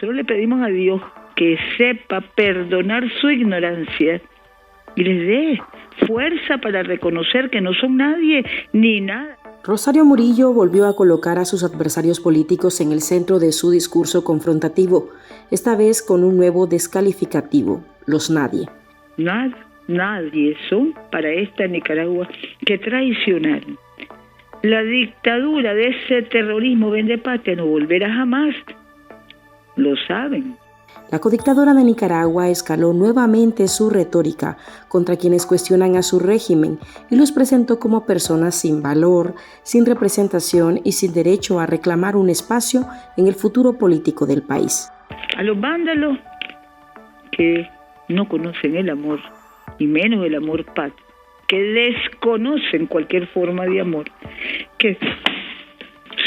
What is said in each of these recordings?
Nosotros le pedimos a Dios que sepa perdonar su ignorancia y les dé fuerza para reconocer que no son nadie ni nada. Rosario Murillo volvió a colocar a sus adversarios políticos en el centro de su discurso confrontativo, esta vez con un nuevo descalificativo: los nadie. Nadie son para esta Nicaragua que traicionaron. La dictadura de ese terrorismo vendepatria no volverá jamás. Lo saben. La codictadora de Nicaragua escaló nuevamente su retórica contra quienes cuestionan a su régimen y los presentó como personas sin valor, sin representación y sin derecho a reclamar un espacio en el futuro político del país. A los vándalos que no conocen el amor, y menos el amor patrio, que desconocen cualquier forma de amor, que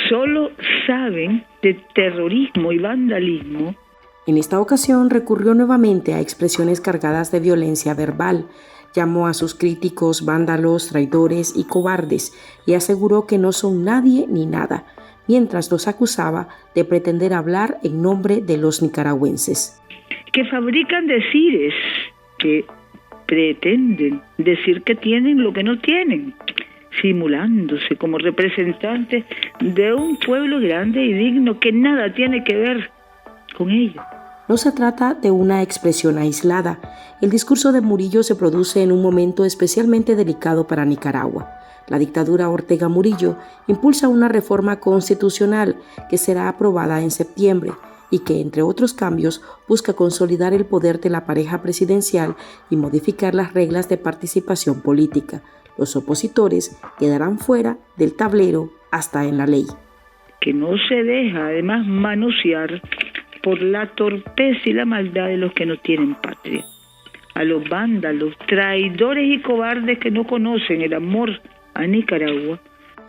solo saben de terrorismo y vandalismo. En esta ocasión recurrió nuevamente a expresiones cargadas de violencia verbal, llamó a sus críticos vándalos, traidores y cobardes y aseguró que no son nadie ni nada, mientras los acusaba de pretender hablar en nombre de los nicaragüenses. Que fabrican decires, que pretenden decir que tienen lo que no tienen, simulándose como representantes de un pueblo grande y digno que nada tiene que ver con ellos. No se trata de una expresión aislada. El discurso de Murillo se produce en un momento especialmente delicado para Nicaragua. La dictadura Ortega Murillo impulsa una reforma constitucional que será aprobada en septiembre y que, entre otros cambios, busca consolidar el poder de la pareja presidencial y modificar las reglas de participación política. Los opositores quedarán fuera del tablero hasta en la ley. Que no se deja, además, manosear por la torpeza y la maldad de los que no tienen patria. A los vándalos, traidores y cobardes que no conocen el amor a Nicaragua.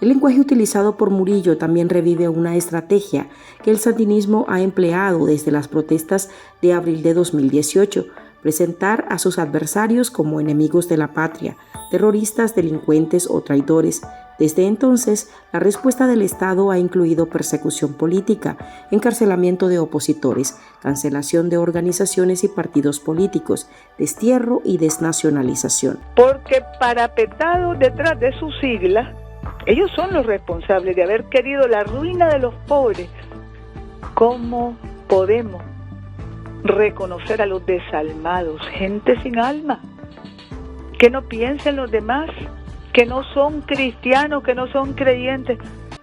El lenguaje utilizado por Murillo también revive una estrategia que el sandinismo ha empleado desde las protestas de abril de 2018, presentar a sus adversarios como enemigos de la patria, terroristas, delincuentes o traidores. Desde entonces, la respuesta del Estado ha incluido persecución política, encarcelamiento de opositores, cancelación de organizaciones y partidos políticos, destierro y desnacionalización. Porque parapetados detrás de sus siglas, ellos son los responsables de haber querido la ruina de los pobres. ¿Cómo podemos reconocer a los desalmados, gente sin alma, que no piensa en los demás, que no son cristianos, que no son creyentes?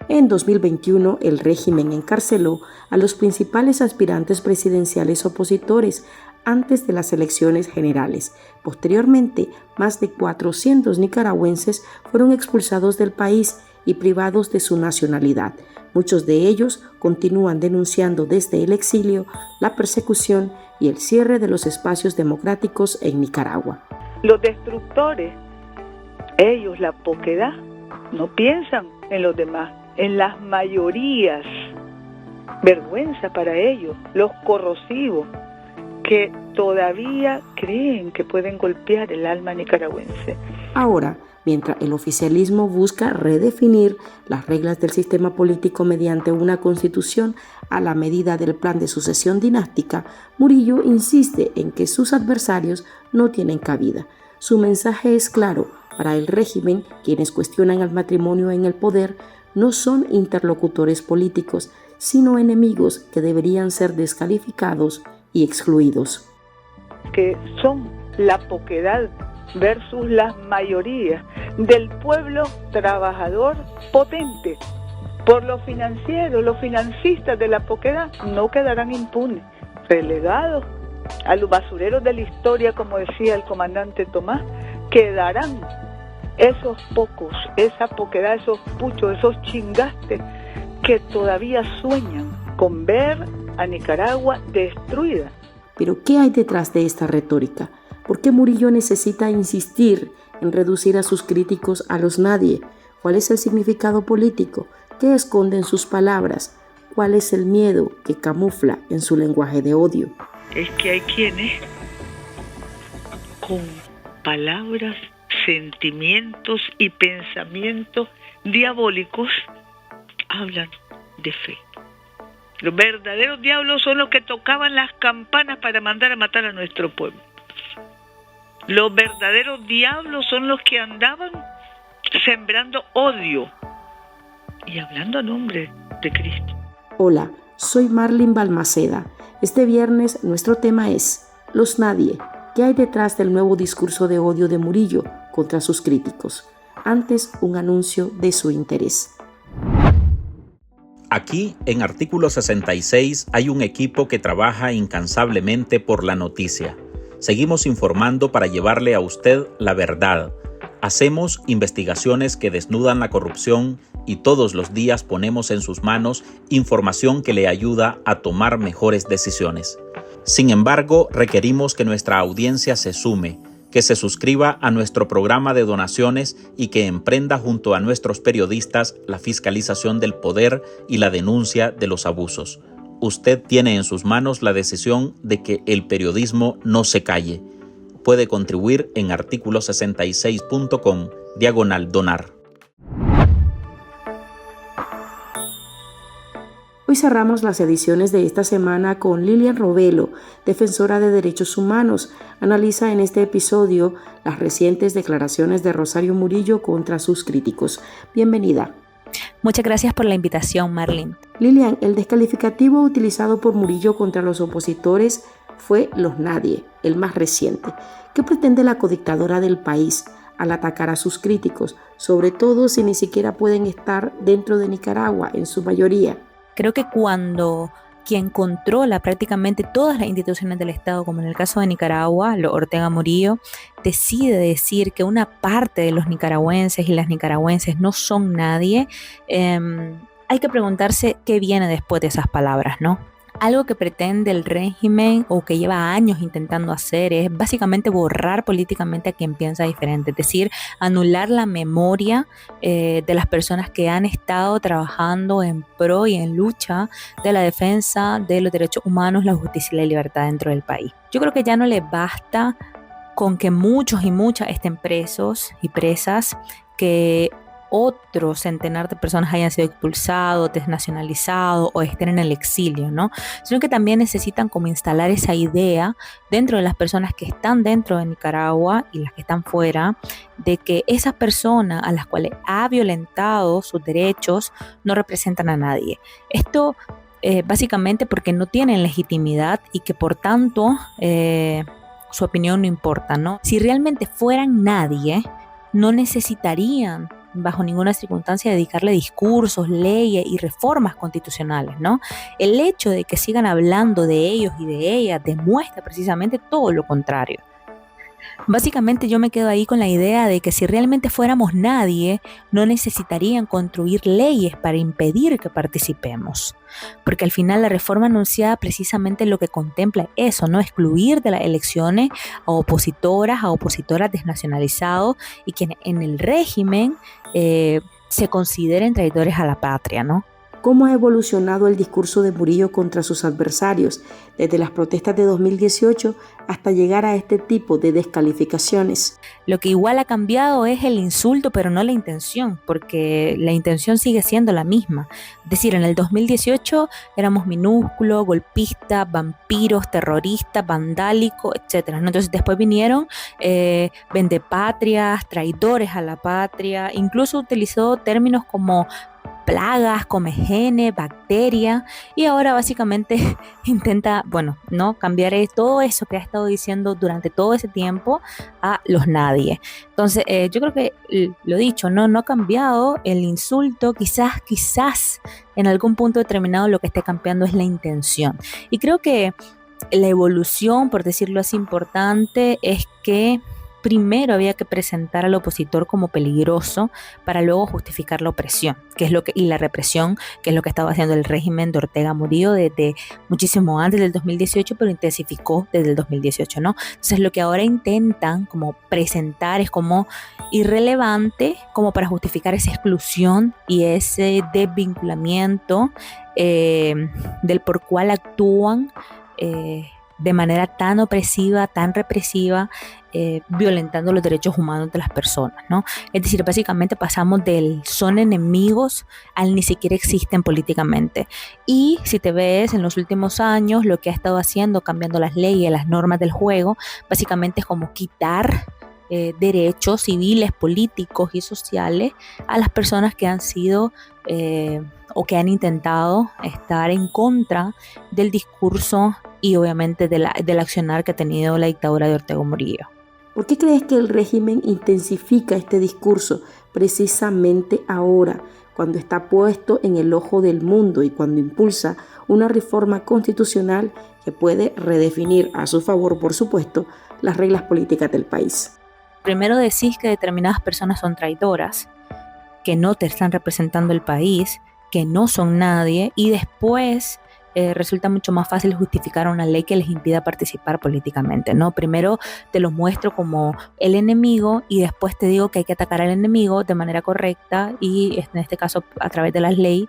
En 2021, el régimen encarceló a los principales aspirantes presidenciales opositores antes de las elecciones generales. Posteriormente, más de 400 nicaragüenses fueron expulsados del país y privados de su nacionalidad. Muchos de ellos continúan denunciando desde el exilio la persecución y el cierre de los espacios democráticos en Nicaragua. Los destructores, ellos, la poquedad, no piensan en los demás, en las mayorías. Vergüenza para ellos, los corrosivos, que todavía creen que pueden golpear el alma nicaragüense. Ahora, mientras el oficialismo busca redefinir las reglas del sistema político mediante una constitución a la medida del plan de sucesión dinástica, Murillo insiste en que sus adversarios no tienen cabida. Su mensaje es claro: para el régimen, quienes cuestionan al matrimonio en el poder no son interlocutores políticos, sino enemigos que deberían ser descalificados y excluidos. Que son la poquedad versus las mayorías del pueblo trabajador potente. Por los financieros, los financistas de la poquedad no quedarán impunes, relegados a los basureros de la historia, como decía el comandante Tomás. Quedarán esos pocos, esa poquedad, esos puchos, esos chingastes que todavía sueñan con ver a Nicaragua destruida. Pero ¿qué hay detrás de esta retórica? ¿Por qué Murillo necesita insistir en reducir a sus críticos a los nadie? ¿Cuál es el significado político? ¿Qué esconden sus palabras? ¿Cuál es el miedo que camufla en su lenguaje de odio? Es que hay quienes con palabras, sentimientos y pensamientos diabólicos hablan de fe. Los verdaderos diablos son los que tocaban las campanas para mandar a matar a nuestro pueblo. Los verdaderos diablos son los que andaban sembrando odio y hablando a nombre de Cristo. Hola, soy Marlene Balmaceda. Este viernes nuestro tema es Los Nadie. ¿Qué hay detrás del nuevo discurso de odio de Murillo contra sus críticos? Antes, un anuncio de su interés. Aquí, en Artículo 66, hay un equipo que trabaja incansablemente por la noticia. Seguimos informando para llevarle a usted la verdad. Hacemos investigaciones que desnudan la corrupción y todos los días ponemos en sus manos información que le ayuda a tomar mejores decisiones. Sin embargo, requerimos que nuestra audiencia se sume, que se suscriba a nuestro programa de donaciones y que emprenda junto a nuestros periodistas la fiscalización del poder y la denuncia de los abusos. Usted tiene en sus manos la decisión de que el periodismo no se calle. Puede contribuir en articulo66.com/donar. Hoy cerramos las ediciones de esta semana con Lilian Robelo, defensora de derechos humanos. Analiza en este episodio las recientes declaraciones de Rosario Murillo contra sus críticos. Bienvenida. Muchas gracias por la invitación, Marlene. Lilian, el descalificativo utilizado por Murillo contra los opositores fue los nadie, el más reciente. ¿Qué pretende la codictadora del país al atacar a sus críticos, sobre todo si ni siquiera pueden estar dentro de Nicaragua en su mayoría? Creo que cuando quien controla prácticamente todas las instituciones del Estado, como en el caso de Nicaragua, Ortega Murillo, decide decir que una parte de los nicaragüenses y las nicaragüenses no son nadie, hay que preguntarse qué viene después de esas palabras, ¿no? Algo que pretende el régimen o que lleva años intentando hacer es básicamente borrar políticamente a quien piensa diferente, es decir, anular la memoria de las personas que han estado trabajando en pro y en lucha de la defensa de los derechos humanos, la justicia y la libertad dentro del país. Yo creo que ya no les basta con que muchos y muchas estén presos y presas, que otro centenar de personas hayan sido expulsados, desnacionalizados o estén en el exilio, ¿no? Sino que también necesitan como instalar esa idea dentro de las personas que están dentro de Nicaragua y las que están fuera, de que esas personas a las cuales ha violentado sus derechos no representan a nadie. Esto básicamente porque no tienen legitimidad y que por tanto su opinión no importa, ¿no? Si realmente fueran nadie, no necesitarían bajo ninguna circunstancia dedicarle discursos, leyes y reformas constitucionales, ¿no? El hecho de que sigan hablando de ellos y de ellas demuestra precisamente todo lo contrario. Básicamente yo me quedo ahí con la idea de que si realmente fuéramos nadie, no necesitarían construir leyes para impedir que participemos. Porque al final la reforma anunciada precisamente lo que contempla eso, ¿no? Excluir de las elecciones a opositoras desnacionalizados y que en el régimen se consideren traidores a la patria, ¿no? ¿Cómo ha evolucionado el discurso de Murillo contra sus adversarios desde las protestas de 2018 hasta llegar a este tipo de descalificaciones? Lo que igual ha cambiado es el insulto, pero no la intención, porque la intención sigue siendo la misma. Es decir, en el 2018 éramos minúsculos, golpistas, vampiros, terroristas, vandálicos, etc. Entonces después vinieron vendepatrias, traidores a la patria, incluso utilizó términos como plagas, comegene, bacteria, y ahora básicamente intenta, no cambiar todo eso que ha estado diciendo durante todo ese tiempo a los nadie. Entonces, yo creo que lo dicho, no ha cambiado el insulto, quizás en algún punto determinado lo que esté cambiando es la intención. Y creo que la evolución, por decirlo así, importante es que primero había que presentar al opositor como peligroso para luego justificar la opresión, y la represión, que es lo que estaba haciendo el régimen de Ortega Murillo desde muchísimo antes del 2018, pero intensificó desde el 2018, ¿no? Entonces lo que ahora intentan como presentar es como irrelevante, como para justificar esa exclusión y ese desvinculamiento del por cual actúan de manera tan opresiva, tan represiva, violentando los derechos humanos de las personas, ¿no? Es decir, básicamente pasamos del son enemigos al ni siquiera existen políticamente. Y si te ves en los últimos años, lo que ha estado haciendo, cambiando las leyes, las normas del juego, básicamente es como quitar derechos civiles, políticos y sociales a las personas que han sido o que han intentado estar en contra del discurso y obviamente del accionar que ha tenido la dictadura de Ortega Murillo. ¿Por qué crees que el régimen intensifica este discurso precisamente ahora, cuando está puesto en el ojo del mundo y cuando impulsa una reforma constitucional que puede redefinir a su favor, por supuesto, las reglas políticas del país? Primero decís que determinadas personas son traidoras, que no te están representando el país, que no son nadie, y después resulta mucho más fácil justificar una ley que les impida participar políticamente, ¿no? Primero te lo muestro como el enemigo y después te digo que hay que atacar al enemigo de manera correcta y en este caso a través de la ley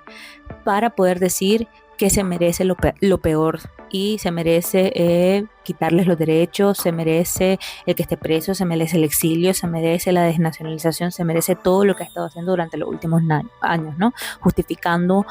para poder decir que se merece lo peor y se merece quitarles los derechos, se merece el que esté preso, se merece el exilio, se merece la desnacionalización, se merece todo lo que ha estado haciendo durante los últimos años, ¿no? Justificando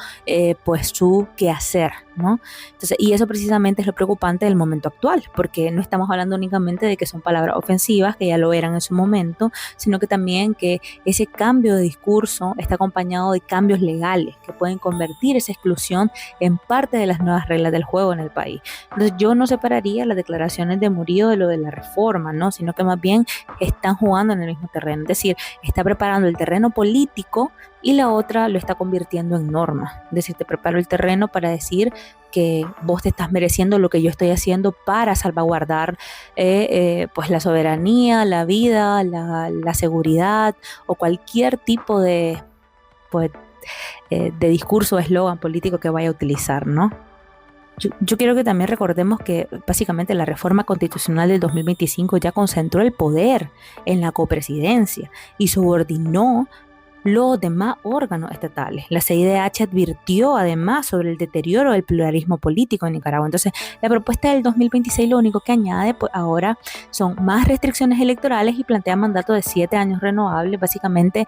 pues su quehacer, ¿no? Entonces, y eso precisamente es lo preocupante del momento actual, porque no estamos hablando únicamente de que son palabras ofensivas, que ya lo eran en su momento, sino que también que ese cambio de discurso está acompañado de cambios legales que pueden convertir esa exclusión en parte de las nuevas reglas del juego en el país. Entonces yo no separaría las declaraciones de Murillo de lo de la reforma, ¿no? Sino que más bien están jugando en el mismo terreno, es decir, está preparando el terreno político y la otra lo está convirtiendo en norma, es decir, te preparo el terreno para decir que vos te estás mereciendo lo que yo estoy haciendo para salvaguardar pues la soberanía, la vida, la seguridad o cualquier tipo de discurso o eslogan político que vaya a utilizar, ¿no? Yo quiero que también recordemos que básicamente la reforma constitucional del 2025 ya concentró el poder en la copresidencia y subordinó los demás órganos estatales. La CIDH advirtió además sobre el deterioro del pluralismo político en Nicaragua. Entonces, la propuesta del 2026 lo único que añade pues, ahora son más restricciones electorales y plantea mandato de 7 años renovables, básicamente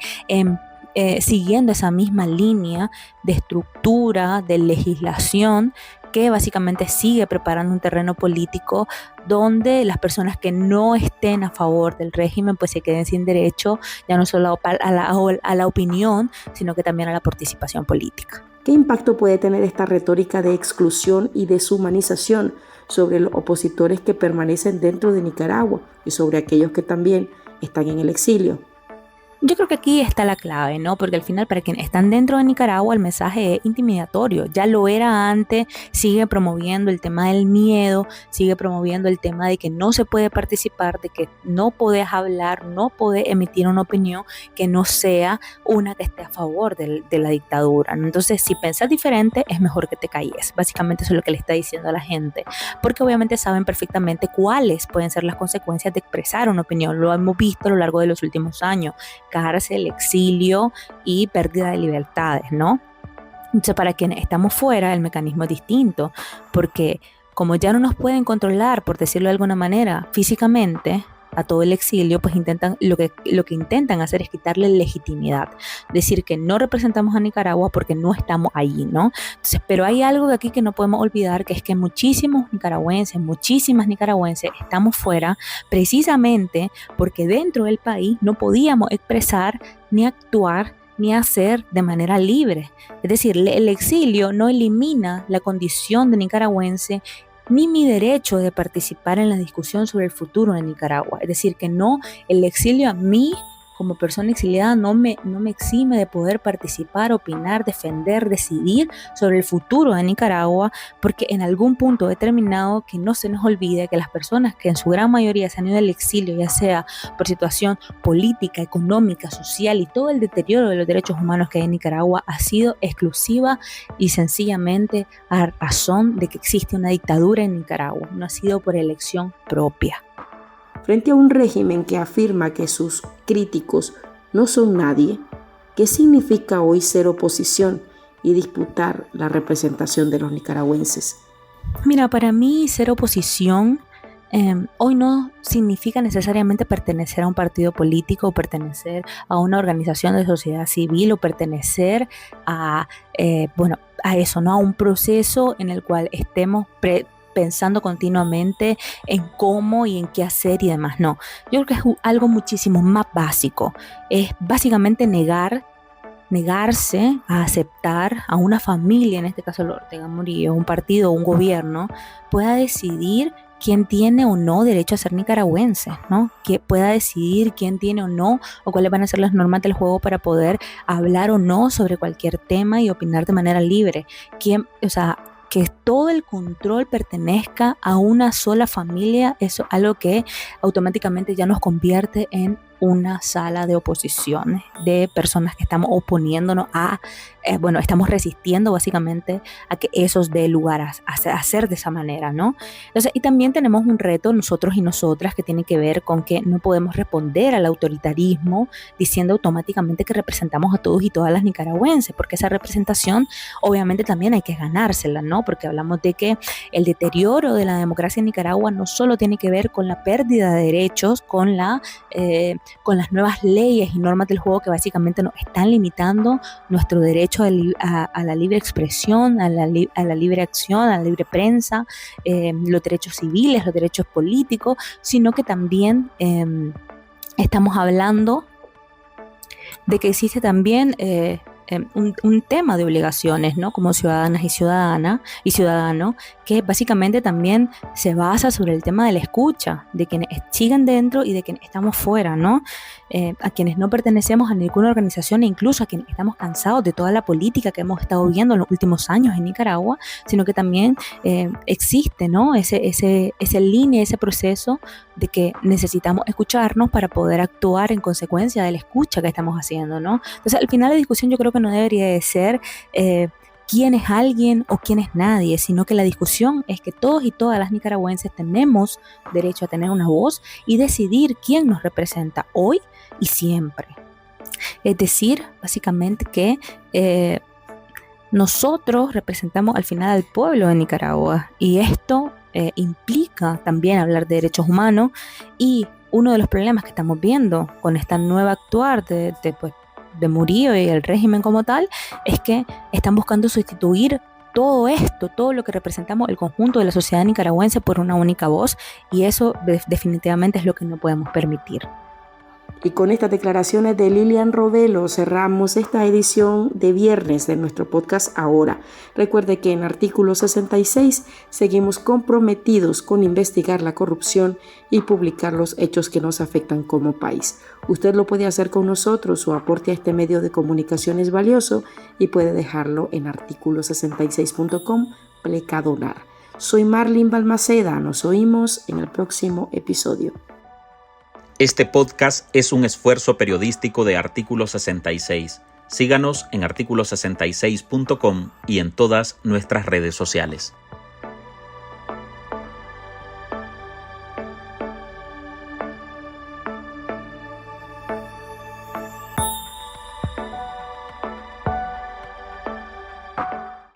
siguiendo esa misma línea de estructura, de legislación, que básicamente sigue preparando un terreno político donde las personas que no estén a favor del régimen pues se queden sin derecho ya no solo a la opinión, sino que también a la participación política. ¿Qué impacto puede tener esta retórica de exclusión y deshumanización sobre los opositores que permanecen dentro de Nicaragua y sobre aquellos que también están en el exilio? Yo creo que aquí está la clave, ¿no? Porque al final para quienes están dentro de Nicaragua el mensaje es intimidatorio. Ya lo era antes, sigue promoviendo el tema del miedo, sigue promoviendo el tema de que no se puede participar, de que no podés hablar, no podés emitir una opinión que no sea una que esté a favor de la dictadura, ¿no? Entonces, si pensás diferente, es mejor que te calles. Básicamente eso es lo que le está diciendo a la gente, porque obviamente saben perfectamente cuáles pueden ser las consecuencias de expresar una opinión. Lo hemos visto a lo largo de los últimos años. Cárcel, exilio y pérdida de libertades, ¿no? Entonces, para quienes estamos fuera, el mecanismo es distinto, porque como ya no nos pueden controlar, por decirlo de alguna manera, físicamente, a todo el exilio, pues lo que intentan hacer es quitarle legitimidad, decir que no representamos a Nicaragua porque no estamos allí, ¿no? Entonces, pero hay algo de aquí que no podemos olvidar, que es que muchísimas nicaragüenses estamos fuera precisamente porque dentro del país no podíamos expresar ni actuar ni hacer de manera libre. Es decir, el exilio no elimina la condición de nicaragüense ni mi derecho de participar en la discusión sobre el futuro de Nicaragua. Es decir, que no, el exilio a mí, como persona exiliada, no me exime de poder participar, opinar, defender, decidir sobre el futuro de Nicaragua, porque en algún punto determinado que no se nos olvide que las personas que en su gran mayoría se han ido del exilio, ya sea por situación política, económica, social y todo el deterioro de los derechos humanos que hay en Nicaragua, ha sido exclusiva y sencillamente a razón de que existe una dictadura en Nicaragua, no ha sido por elección propia. Frente a un régimen que afirma que sus críticos no son nadie, ¿qué significa hoy ser oposición y disputar la representación de los nicaragüenses? Mira, para mí ser oposición hoy no significa necesariamente pertenecer a un partido político o pertenecer a una organización de sociedad civil o pertenecer a eso, ¿no? A un proceso en el cual estemos pensando continuamente en cómo y en qué hacer y demás. No, yo creo que es algo muchísimo más básico. Es básicamente negarse a aceptar a una familia, en este caso el Ortega Murillo, un partido o un gobierno, pueda decidir quién tiene o no derecho a ser nicaragüense, ¿no? Que pueda decidir quién tiene o no, o cuáles van a ser las normas del juego para poder hablar o no sobre cualquier tema y opinar de manera libre. Que todo el control pertenezca a una sola familia, eso es algo que automáticamente ya nos convierte en una sala de oposición, de personas que estamos oponiéndonos estamos resistiendo básicamente a que eso dé lugar a hacer de esa manera, ¿no? Entonces, y también tenemos un reto nosotros y nosotras que tiene que ver con que no podemos responder al autoritarismo diciendo automáticamente que representamos a todos y todas las nicaragüenses, porque esa representación obviamente también hay que ganársela, ¿no? Porque hablamos de que el deterioro de la democracia en Nicaragua no solo tiene que ver con la pérdida de derechos, con las nuevas leyes y normas del juego que básicamente nos están limitando nuestro derecho a la libre expresión, a la libre acción, a la libre prensa, los derechos civiles, los derechos políticos, sino que también estamos hablando de que existe también un tema de obligaciones, ¿no? Como ciudadanas y ciudadanos, que básicamente también se basa sobre el tema de la escucha, de quienes siguen dentro y de quienes estamos fuera, ¿no? A quienes no pertenecemos a ninguna organización e incluso a quienes estamos cansados de toda la política que hemos estado viendo en los últimos años en Nicaragua, sino que también existe, ¿no? esa línea, ese proceso de que necesitamos escucharnos para poder actuar en consecuencia de la escucha que estamos haciendo, ¿no? Entonces, al final la discusión yo creo que no debería de ser quién es alguien o quién es nadie, sino que la discusión es que todos y todas las nicaragüenses tenemos derecho a tener una voz y decidir quién nos representa hoy y siempre. Es decir, básicamente que nosotros representamos al final al pueblo de Nicaragua y esto implica también hablar de derechos humanos, y uno de los problemas que estamos viendo con esta nueva actuar de Murillo y el régimen como tal, es que están buscando sustituir todo esto, todo lo que representamos el conjunto de la sociedad nicaragüense por una única voz, y eso definitivamente es lo que no podemos permitir. Y con estas declaraciones de Lilian Rovelo cerramos esta edición de viernes de nuestro podcast Ahora. Recuerde que en Artículo 66 seguimos comprometidos con investigar la corrupción y publicar los hechos que nos afectan como país. Usted lo puede hacer con nosotros, su aporte a este medio de comunicación es valioso y puede dejarlo en articulo66.com/donar. Soy Marlene Balmaceda, nos oímos en el próximo episodio. Este podcast es un esfuerzo periodístico de Artículo 66. Síganos en articulo66.com y en todas nuestras redes sociales.